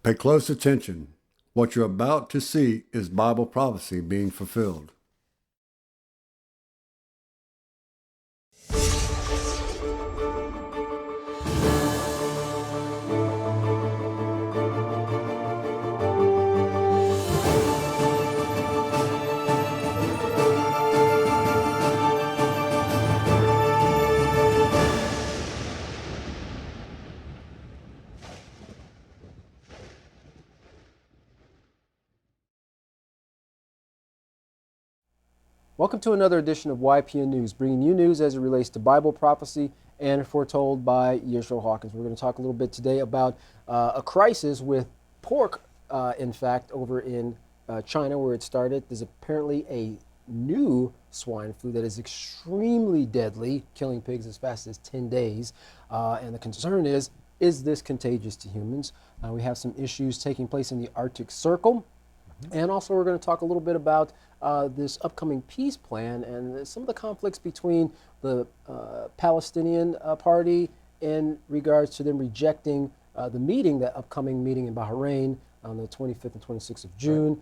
Pay close attention. What you're about to see is Bible prophecy being fulfilled. Welcome to another edition of YPN News, bringing you news as it relates to Bible prophecy and foretold by Yeshua Hawkins. We're going to talk a little bit today about a crisis with pork, in fact, over in China where it started. There's apparently a new swine flu that is extremely deadly, killing pigs as fast as 10 days. And the concern is this contagious to humans? We have some issues taking place in the Arctic Circle. And also we're going to talk a little bit about this upcoming peace plan and some of the conflicts between the Palestinian party in regards to them rejecting the upcoming meeting in Bahrain on the 25th and 26th of June,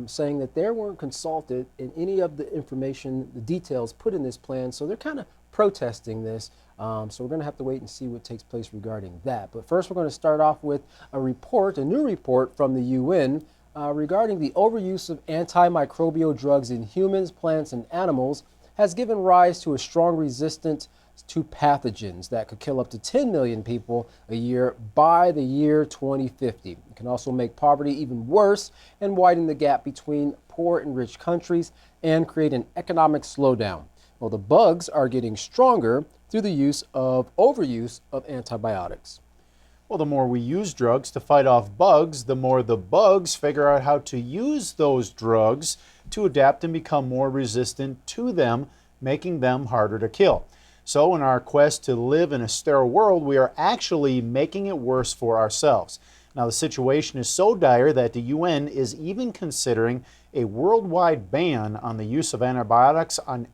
saying that they weren't consulted in any of the information, the details put in this plan. So they're kind of protesting this. So we're going to have to wait and see what takes place regarding that. But first, we're going to start off with a new report from the UN regarding the overuse of antimicrobial drugs in humans, plants, and animals has given rise to a strong resistance to pathogens that could kill up to 10 million people a year by the year 2050. It can also make poverty even worse and widen the gap between poor and rich countries and create an economic slowdown. Well, the bugs are getting stronger through the overuse of antibiotics. Well, the more we use drugs to fight off bugs, the more the bugs figure out how to use those drugs to adapt and become more resistant to them, making them harder to kill. So in our quest to live in a sterile world, we are actually making it worse for ourselves. Now, the situation is so dire that the UN is even considering a worldwide ban on the use of antibiotics on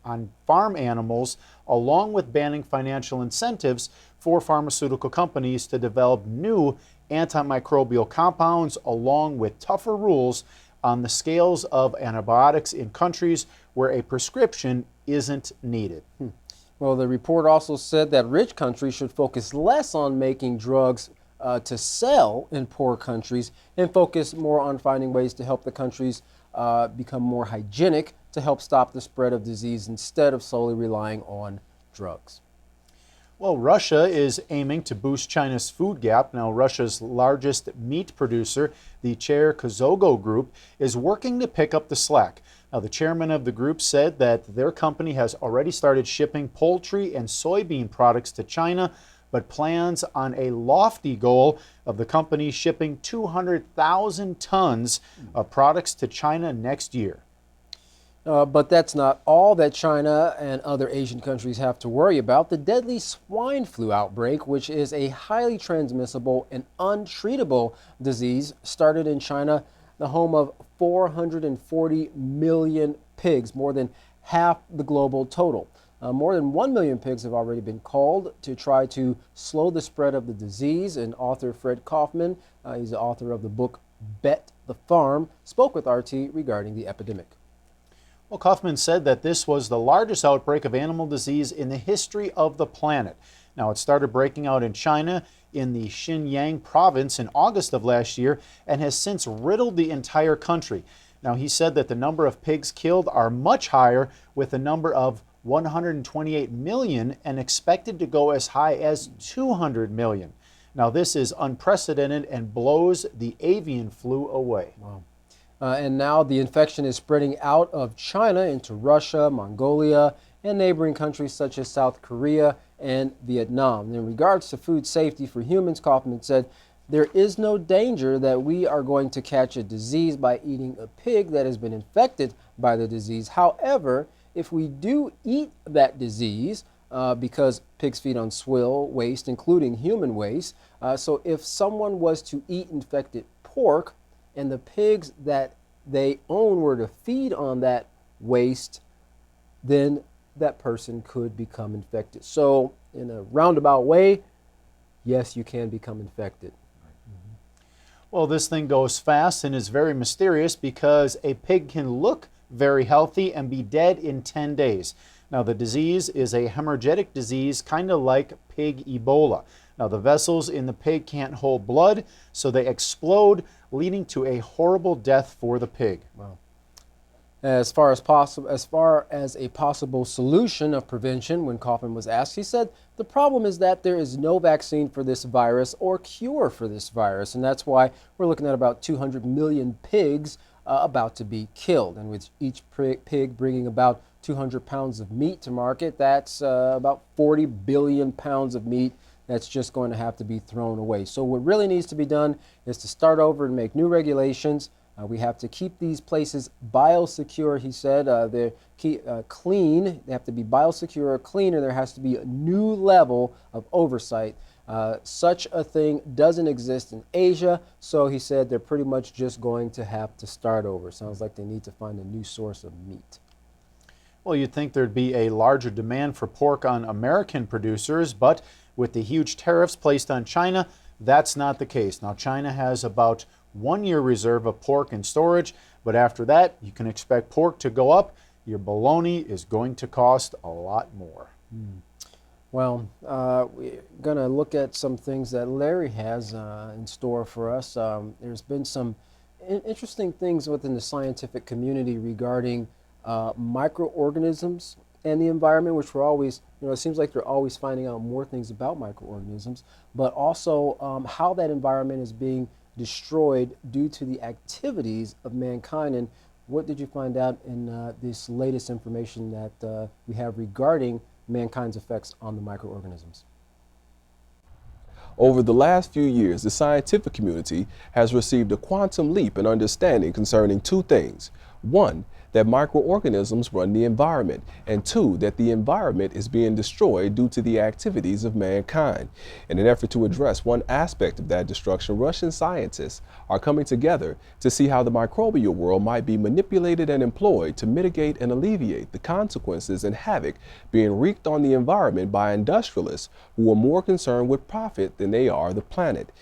farm animals, along with banning financial incentives for pharmaceutical companies to develop new antimicrobial compounds, along with tougher rules on the scales of antibiotics in countries where a prescription isn't needed. Well, the report also said that rich countries should focus less on making drugs to sell in poor countries and focus more on finding ways to help the countries become more hygienic to help stop the spread of disease instead of solely relying on drugs. Well, Russia is aiming to boost China's food gap. Now, Russia's largest meat producer, the Cherkasy Group, is working to pick up the slack. Now, the chairman of the group said that their company has already started shipping poultry and soybean products to China, but plans on a lofty goal of the company shipping 200,000 tons of products to China next year. But that's not all that China and other Asian countries have to worry about. The deadly swine flu outbreak, which is a highly transmissible and untreatable disease, started in China, the home of 440 million pigs, more than half the global total. More than 1 million pigs have already been culled to try to slow the spread of the disease. And author Fred Kaufman, he's the author of the book Bet the Farm, spoke with RT regarding the epidemic. Well, Kaufman said that this was the largest outbreak of animal disease in the history of the planet. Now, it started breaking out in China in the Xinjiang province in August of last year and has since riddled the entire country. Now, he said that the number of pigs killed are much higher, with a number of 128 million and expected to go as high as 200 million. Now, this is unprecedented and blows the avian flu away. Wow. And now the infection is spreading out of China into Russia, Mongolia, and neighboring countries such as South Korea and Vietnam. In regards to food safety for humans, Kaufman said, there is no danger that we are going to catch a disease by eating a pig that has been infected by the disease. However, if we do eat that disease, because pigs feed on swill waste, including human waste, so if someone was to eat infected pork, and the pigs that they own were to feed on that waste, then that person could become infected. So in a roundabout way, yes, you can become infected. Well, this thing goes fast and is very mysterious because a pig can look very healthy and be dead in 10 days. Now, the disease is a hemorrhagic disease, kind of like pig Ebola. Now, the vessels in the pig can't hold blood, so they explode, leading to a horrible death for the pig. Wow. As far as a possible solution of prevention, when Kaufman was asked, he said the problem is that there is no vaccine for this virus or cure for this virus, and that's why we're looking at about 200 million pigs about to be killed, and with each pig bringing about 200 pounds of meat to market, that's about 40 billion pounds of meat that's just going to have to be thrown away. So what really needs to be done is to start over and make new regulations. We have to keep these places biosecure, he said. They're clean. They have to be biosecure or clean, or there has to be a new level of oversight. Such a thing doesn't exist in Asia, so he said they're pretty much just going to have to start over. Sounds like they need to find a new source of meat. Well, you'd think there'd be a larger demand for pork on American producers, but with the huge tariffs placed on China, that's not the case. Now, China has about 1 year reserve of pork in storage, but after that, you can expect pork to go up. Your bologna is going to cost a lot more. Well, we're going to look at some things that Larry has in store for us. There's been some interesting things within the scientific community regarding microorganisms and the environment, which we're always, it seems like they're always finding out more things about microorganisms, but also how that environment is being destroyed due to the activities of mankind. And what did you find out in this latest information that we have regarding mankind's effects on the microorganisms? Over the last few years, the scientific community has received a quantum leap in understanding concerning two things. One, that microorganisms run the environment, and two, that the environment is being destroyed due to the activities of mankind. In an effort to address one aspect of that destruction, Russian scientists are coming together to see how the microbial world might be manipulated and employed to mitigate and alleviate the consequences and havoc being wreaked on the environment by industrialists who are more concerned with profit than they are the planet.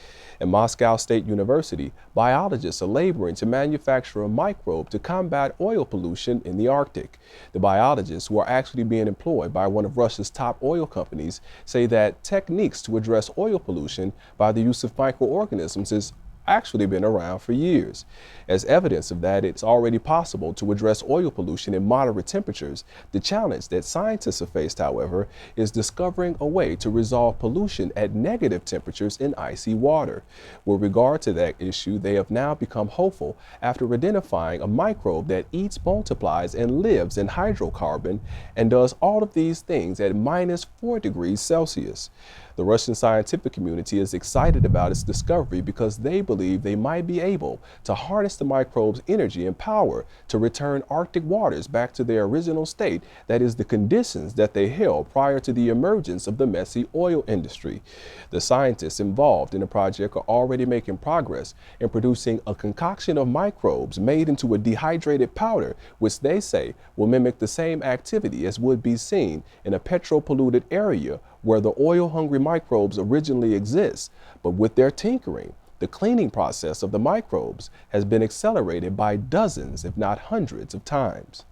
At Moscow State University, biologists are laboring to manufacture a microbe to combat oil pollution in the Arctic. The biologists, who are actually being employed by one of Russia's top oil companies, say that techniques to address oil pollution by the use of microorganisms is actually been around for years. As evidence of that, it's already possible to address oil pollution in moderate temperatures. The challenge that scientists have faced, however, is discovering a way to resolve pollution at negative temperatures in icy water. With regard to that issue, they have now become hopeful after identifying a microbe that eats, multiplies, and lives in hydrocarbon and does all of these things at -4 degrees Celsius. The Russian scientific community is excited about its discovery because they believe they might be able to harness the microbe's energy and power to return Arctic waters back to their original state, that is, the conditions that they held prior to the emergence of the messy oil industry. The scientists involved in the project are already making progress in producing a concoction of microbes made into a dehydrated powder, which they say will mimic the same activity as would be seen in a petrol-polluted area where the oil-hungry microbes originally exist. But with their tinkering, the cleaning process of the microbes has been accelerated by dozens, if not hundreds of times.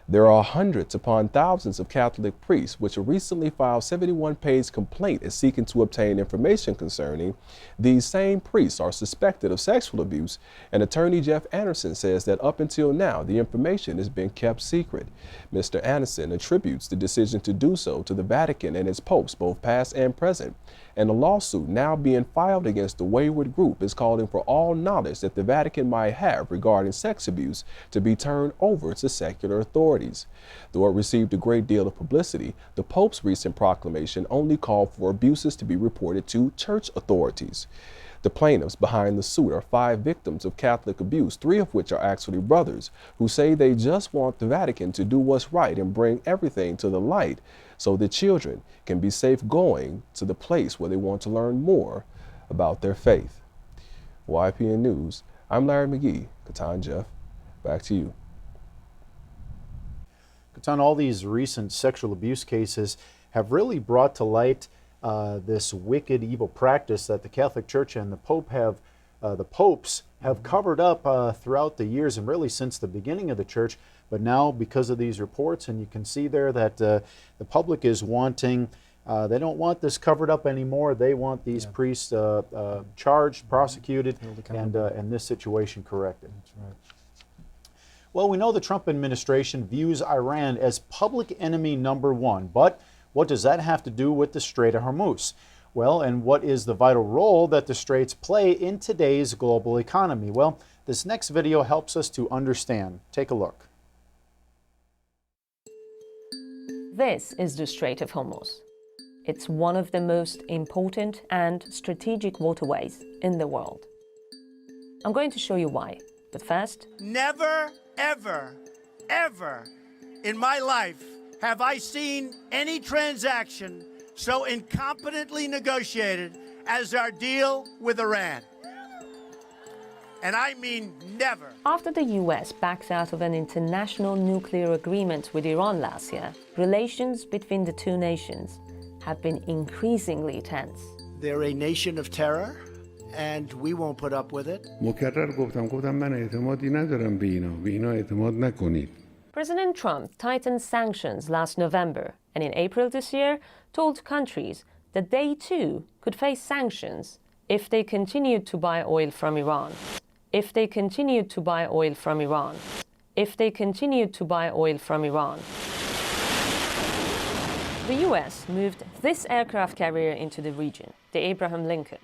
There are hundreds upon thousands of Catholic priests which recently filed 71-page complaint is seeking to obtain information concerning. These same priests are suspected of sexual abuse, and attorney Jeff Anderson says that up until now the information has been kept secret. Mr. Anderson attributes the decision to do so to the Vatican and its popes, both past and present, and a lawsuit now being filed against the wayward group is calling for all knowledge that the Vatican might have regarding sex abuse to be turned over to secular authorities. Though it received a great deal of publicity, the Pope's recent proclamation only called for abuses to be reported to church authorities. The plaintiffs behind the suit are 5 victims of Catholic abuse, 3 of which are actually brothers, who say they just want the Vatican to do what's right and bring everything to the light so the children can be safe going to the place where they want to learn more about their faith. YPN News, I'm Larry McGee. Katan Jeff, back to you. Katan, all these recent sexual abuse cases have really brought to light this wicked, evil practice that the Catholic Church and the Pope have the popes have covered up throughout the years and really since the beginning of the church. But now, because of these reports, and you can see there that the public is wanting, they don't want this covered up anymore. They want these priests charged, prosecuted, and this situation corrected. That's right. Well, we know the Trump administration views Iran as public enemy number one, but what does that have to do with the Strait of Hormuz? Well, and what is the vital role that the straits play in today's global economy? Well, this next video helps us to understand. Take a look. This is the Strait of Hormuz. It's one of the most important and strategic waterways in the world. I'm going to show you why, but first... Never, ever, ever in my life have I seen any transaction so incompetently negotiated as our deal with Iran. And I mean never. After the US backed out of an international nuclear agreement with Iran last year, relations between the two nations have been increasingly tense. They're a nation of terror, and we won't put up with it. مکرر گفتم من اعتمادی ندارم به اینا اعتماد نکنید. President Trump tightened sanctions last November and in April this year told countries that they too could face sanctions if they continued to buy oil from Iran. If they continued to buy oil from Iran. If they continued to buy oil from Iran. The US moved this aircraft carrier into the region, the Abraham Lincoln.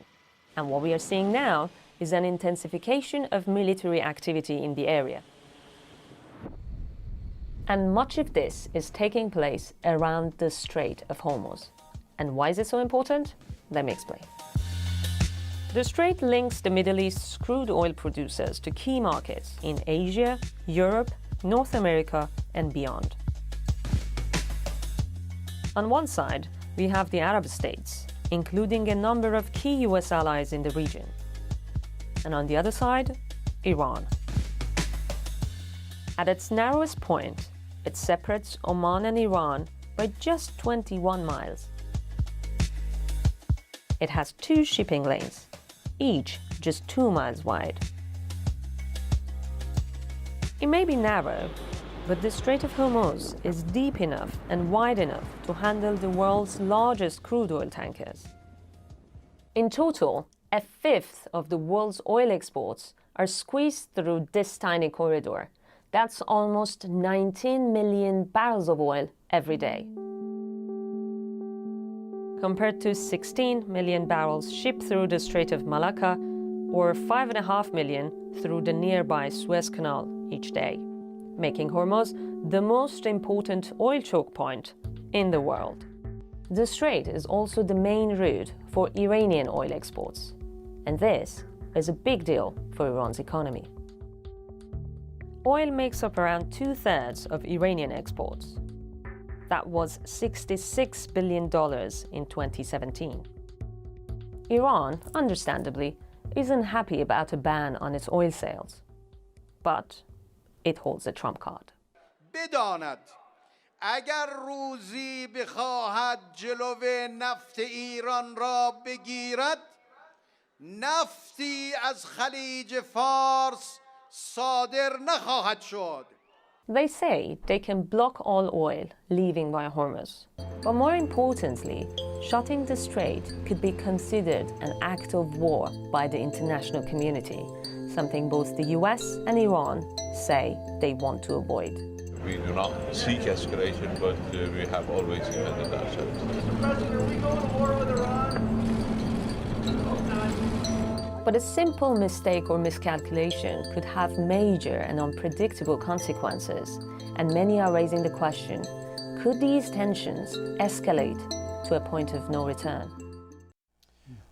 And what we are seeing now is an intensification of military activity in the area. And much of this is taking place around the Strait of Hormuz. And why is it so important? Let me explain. The strait links the Middle East's crude oil producers to key markets in Asia, Europe, North America, and beyond. On one side, we have the Arab states, including a number of key US allies in the region. And on the other side, Iran. At its narrowest point, it separates Oman and Iran by just 21 miles. It has two shipping lanes, each just 2 miles wide. It may be narrow, but the Strait of Hormuz is deep enough and wide enough to handle the world's largest crude oil tankers. In total, a fifth of the world's oil exports are squeezed through this tiny corridor. That's almost 19 million barrels of oil every day. Compared to 16 million barrels shipped through the Strait of Malacca, or 5.5 million through the nearby Suez Canal each day, making Hormuz the most important oil choke point in the world. The strait is also the main route for Iranian oil exports, and this is a big deal for Iran's economy. Oil makes up around 2/3 of Iranian exports. That was $66 billion in 2017. Iran, understandably, isn't happy about a ban on its oil sales, but it holds a trump card. بداند اگر روزی بخواهد جلو نفت ایران را بگیرد نفتی از خلیج فارس صادر نخواهد شد. They say they can block all oil leaving via Hormuz. But more importantly, shutting the strait could be considered an act of war by the international community, something both the US and Iran say they want to avoid. We do not seek escalation, but we have always defended ourselves. President, are we going to war with Iran? But a simple mistake or miscalculation could have major and unpredictable consequences, and many are raising the question, could these tensions escalate to a point of no return?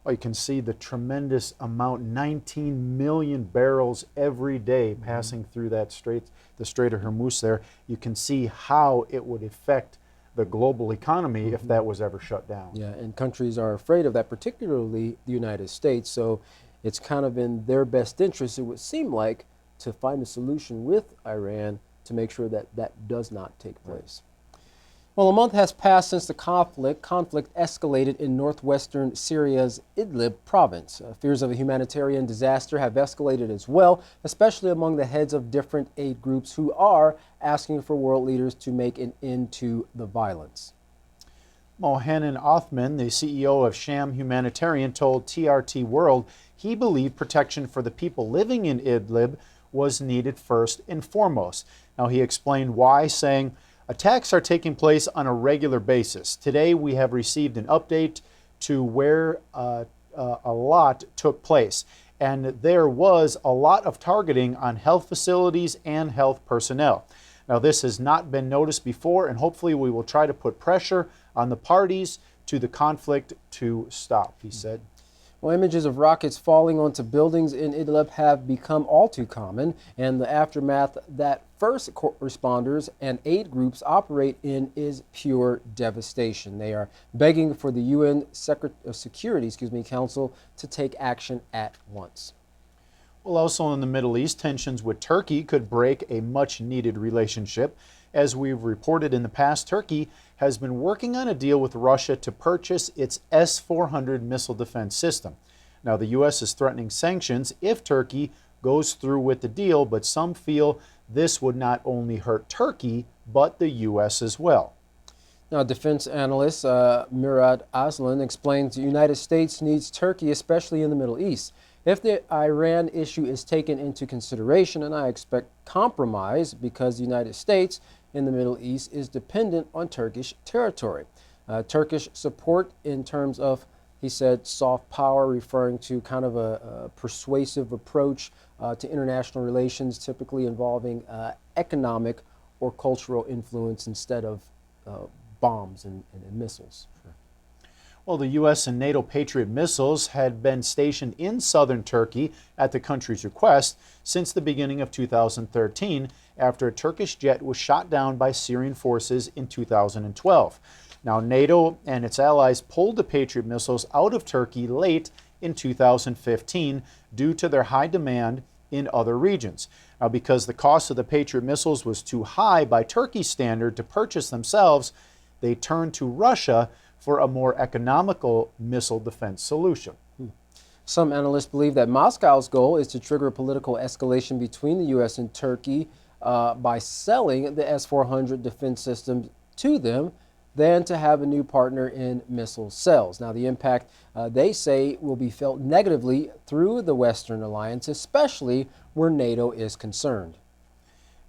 Well, you can see the tremendous amount, 19 million barrels every day passing through that strait, the Strait of Hormuz there. You can see how it would affect the global economy if that was ever shut down. Yeah, and countries are afraid of that, particularly the United States. So it's kind of in their best interest, it would seem like, to find a solution with Iran to make sure that that does not take place. Well, a month has passed since the conflict escalated in northwestern Syria's Idlib province. Fears of a humanitarian disaster have escalated as well, especially among the heads of different aid groups who are asking for world leaders to make an end to the violence. Mohanan Othman, the CEO of Sham Humanitarian, told TRT World he believed protection for the people living in Idlib was needed first and foremost. Now, he explained why, saying, "Attacks are taking place on a regular basis. Today we have received an update to where a lot took place, and there was a lot of targeting on health facilities and health personnel. Now, this has not been noticed before, and hopefully we will try to put pressure on the parties to the conflict to stop," he said. Well, images of rockets falling onto buildings in Idlib have become all too common, and the aftermath that first responders and aid groups operate in is pure devastation. They are begging for the UN Security Council to take action at once. Well, also in the Middle East, tensions with Turkey could break a much-needed relationship. As we've reported in the past, Turkey has been working on a deal with Russia to purchase its S-400 missile defense system. Now, the U.S. is threatening sanctions if Turkey goes through with the deal, but some feel this would not only hurt Turkey, but the U.S. as well. Now, defense analyst Murad Aslan explains the United States needs Turkey, especially in the Middle East. If the Iran issue is taken into consideration, and I expect compromise because the United States in the Middle East is dependent on Turkish territory. Turkish support in terms of, he said, soft power, referring to kind of a persuasive approach to international relations, typically involving economic or cultural influence instead of bombs and missiles. Well, the U.S. and NATO Patriot missiles had been stationed in southern Turkey at the country's request since the beginning of 2013 after a Turkish jet was shot down by Syrian forces in 2012. Now, NATO and its allies pulled the Patriot missiles out of Turkey late in 2015 due to their high demand in other regions. Now, because the cost of the Patriot missiles was too high by Turkey's standard to purchase themselves, they turned to Russia for a more economical missile defense solution. Some analysts believe that Moscow's goal is to trigger a political escalation between the U.S. and Turkey by selling the S-400 defense systems to them than to have a new partner in missile sales. Now, the impact, they say, will be felt negatively through the Western alliance, especially where NATO is concerned.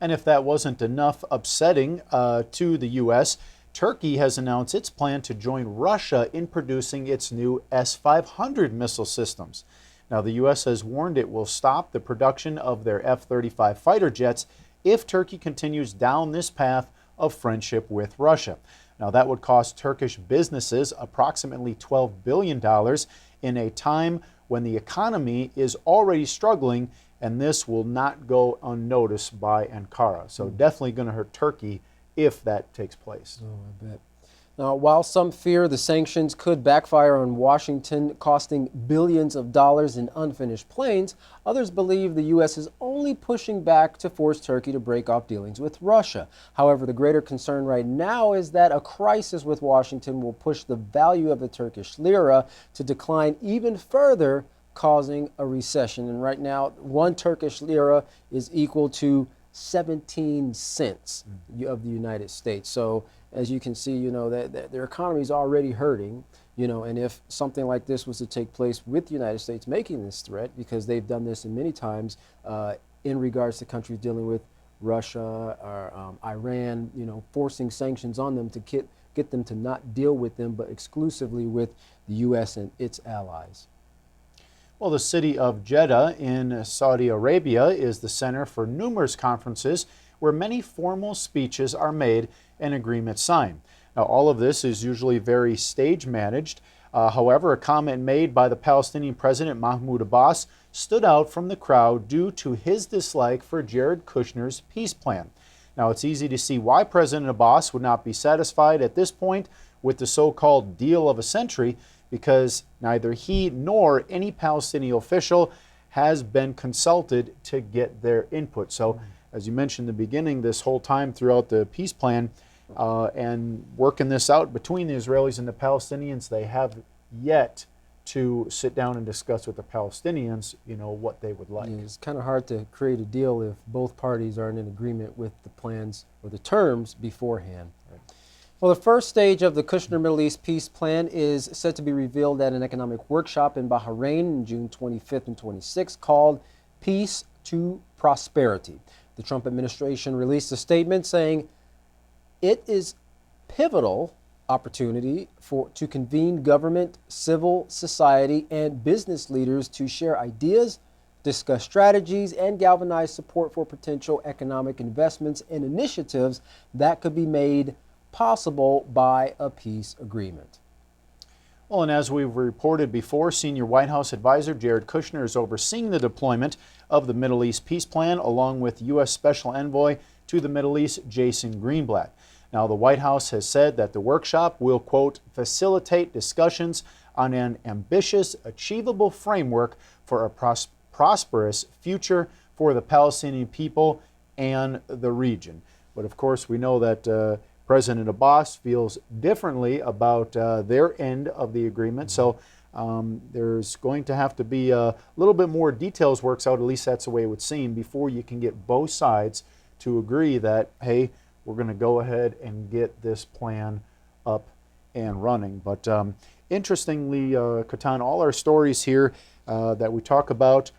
And if that wasn't enough upsetting to the U.S., Turkey has announced its plan to join Russia in producing its new S-500 missile systems. Now, the U.S. has warned it will stop the production of their F-35 fighter jets if Turkey continues down this path of friendship with Russia. Now, that would cost Turkish businesses approximately $12 billion in a time when the economy is already struggling, and this will not go unnoticed by Ankara. So definitely going to hurt Turkey if that takes place. Oh, I bet. Now, while some fear the sanctions could backfire on Washington, costing billions of dollars in unfinished planes, others believe the U.S. is only pushing back to force Turkey to break off dealings with Russia. However, the greater concern right now is that a crisis with Washington will push the value of the Turkish lira to decline even further, causing a recession. And right now, one Turkish lira is equal to 17 cents of the United States. So as you can see, you know, that their economy is already hurting, you know, and if something like this was to take place with the United States making this threat, because they've done this in many times in regards to countries dealing with Russia or Iran, you know, forcing sanctions on them to get them to not deal with them, but exclusively with the U.S. and its allies. Well, the city of Jeddah in Saudi Arabia is the center for numerous conferences where many formal speeches are made and agreements signed. Now, all of this is usually very stage managed. However, a comment made by the Palestinian President Mahmoud Abbas stood out from the crowd due to his dislike for Jared Kushner's peace plan. Now, it's easy to see why President Abbas would not be satisfied at this point with the so-called deal of a century, because neither he nor any Palestinian official has been consulted to get their input. So, as you mentioned in the beginning, this whole time throughout the peace plan, and working this out between the Israelis and the Palestinians. They have yet to sit down and discuss with the Palestinians, what they would like. Yeah, it's kind of hard to create a deal if both parties aren't in agreement with the plans or the terms beforehand. Right. Well, the first stage of the Kushner Middle East peace plan is set to be revealed at an economic workshop in Bahrain on June 25th and 26th called Peace to Prosperity. The Trump administration released a statement saying it is pivotal opportunity to convene government, civil society, and business leaders to share ideas, discuss strategies, and galvanize support for potential economic investments and initiatives that could be made possible by a peace agreement. Well, and as we've reported before, senior White House advisor Jared Kushner is overseeing the deployment of the Middle East peace plan, along with U.S. Special Envoy to the Middle East, Jason Greenblatt. Now, the White House has said that the workshop will, quote, facilitate discussions on an ambitious, achievable framework for a prosperous future for the Palestinian people and the region. But of course, we know that President Abbas feels differently about their end of the agreement. So there's going to have to be a little bit more details works out, at least that's the way it would seem, before you can get both sides to agree that, hey, we're going to go ahead and get this plan up and running. But interestingly, Katan, all our stories here that we talk about,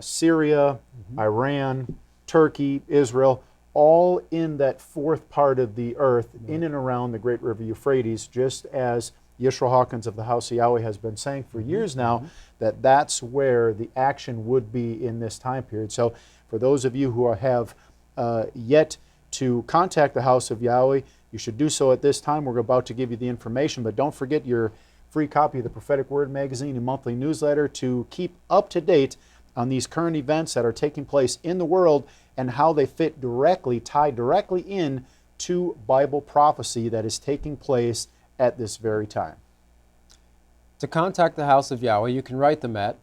Syria, Iran, Turkey, Israel, all in that fourth part of the earth, in and around the Great River Euphrates, just as Yisrael Hawkins of the House of Yahweh has been saying for years now, that that's where the action would be in this time period. So for those of you who have yet to contact the House of Yahweh, you should do so at this time. We're about to give you the information, but don't forget your free copy of the Prophetic Word magazine and monthly newsletter to keep up to date on these current events that are taking place in the world and how they fit directly, tie directly in to Bible prophecy that is taking place at this very time. To contact the House of Yahweh, you can write them at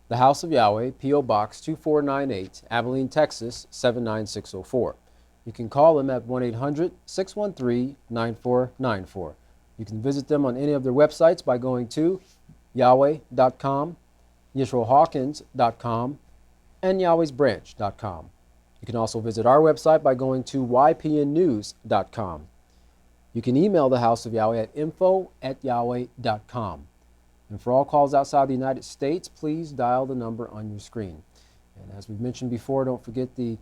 the House of Yahweh, P.O. Box 2498, Abilene, Texas 79604. You can call them at 1-800-613-9494. You can visit them on any of their websites by going to yahweh.com, yisraelhawkins.com, and yahwehsbranch.com. You can also visit our website by going to ypnnews.com. You can email the House of Yahweh at info@yahweh.com. And for all calls outside the United States, please dial the number on your screen. And as we've mentioned before, don't forget the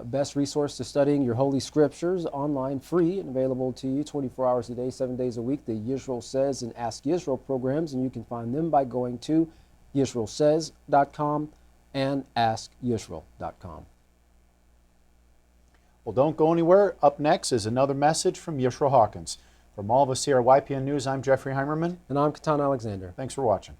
best resource to studying your Holy Scriptures, online, free, and available to you 24 hours a day, 7 days a week, the Yisrael Says and Ask Yisrael programs, and you can find them by going to yisraelsays.com and askyisrael.com. Well, don't go anywhere. Up next is another message from Yisrael Hawkins. From all of us here at YPN News, I'm Jeffrey Heimerman. And I'm Katan Alexander. Thanks for watching.